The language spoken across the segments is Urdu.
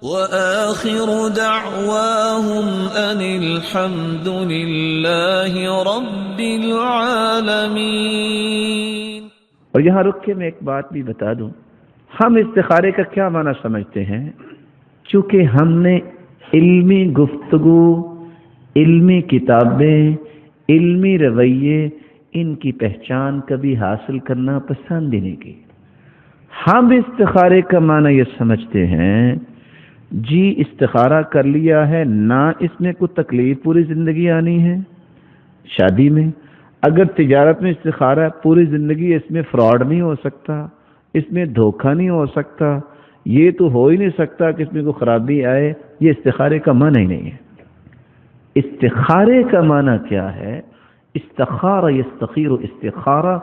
وآخر دعواهم أن الحمد لله رب العالمين۔ اور یہاں رک کے میں ایک بات بھی بتا دوں، ہم استخارے کا کیا معنی سمجھتے ہیں؟ چونکہ ہم نے علمی گفتگو، علمی کتابیں، علمی رویے، ان کی پہچان کبھی حاصل کرنا پسند ہی نہیں کی۔ ہم استخارے کا معنی یہ سمجھتے ہیں جی استخارہ کر لیا ہے، نہ اس میں کوئی تکلیف پوری زندگی آنی ہے شادی میں، اگر تجارت میں استخارہ ہے پوری زندگی اس میں فراڈ نہیں ہو سکتا، اس میں دھوکہ نہیں ہو سکتا، یہ تو ہو ہی نہیں سکتا کہ اس میں کوئی خرابی آئے، یہ استخارے کا معنی ہی نہیں ہے۔ استخارے کا معنی کیا ہے؟ استخارہ یستخیر، استخارہ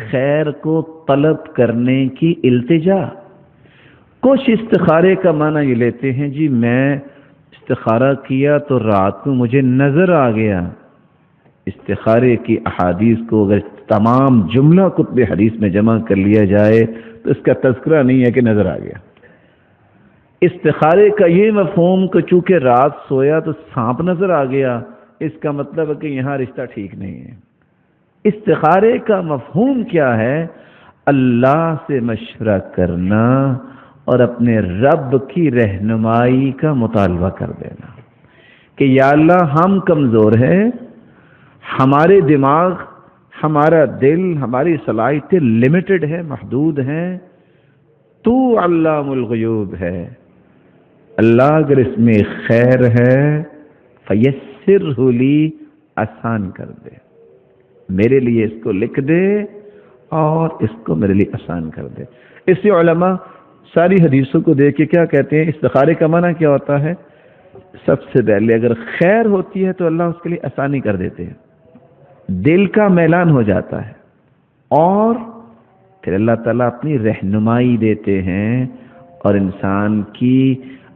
خیر کو طلب کرنے کی التجا۔ کچھ استخارے کا معنی یہ لیتے ہیں جی میں استخارہ کیا تو رات کو مجھے نظر آ گیا۔ استخارے کی احادیث کو اگر تمام جملہ کتب حدیث میں جمع کر لیا جائے تو اس کا تذکرہ نہیں ہے کہ نظر آ گیا۔ استخارے کا یہ مفہوم کہ چونکہ رات سویا تو سانپ نظر آ گیا، اس کا مطلب ہے کہ یہاں رشتہ ٹھیک نہیں ہے۔ استخارے کا مفہوم کیا ہے؟ اللہ سے مشورہ کرنا اور اپنے رب کی رہنمائی کا مطالبہ کر دینا کہ یا اللہ ہم کمزور ہیں، ہمارے دماغ، ہمارا دل، ہماری صلاحیتیں لمیٹڈ ہے، محدود ہیں، تو علام الغیوب ہے، اللہ اگر اس میں خیر ہے فیسرہ لی، آسان کر دے، میرے لیے اس کو لکھ دے اور اس کو میرے لیے آسان کر دے۔ اس سے علماء ساری حدیثوں کو دیکھ کے کیا کہتے ہیں؟ استخارے کا معنی کیا ہوتا ہے؟ سب سے پہلے اگر خیر ہوتی ہے تو اللہ اس کے لیے آسانی کر دیتے ہیں، دل کا میلان ہو جاتا ہے، اور پھر اللہ تعالیٰ اپنی رہنمائی دیتے ہیں، اور انسان کی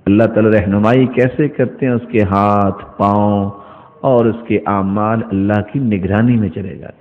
اللہ تعالیٰ رہنمائی کیسے کرتے ہیں؟ اس کے ہاتھ، پاؤں اور اس کے اعمال اللہ کی نگرانی میں چلے جاتے ہیں۔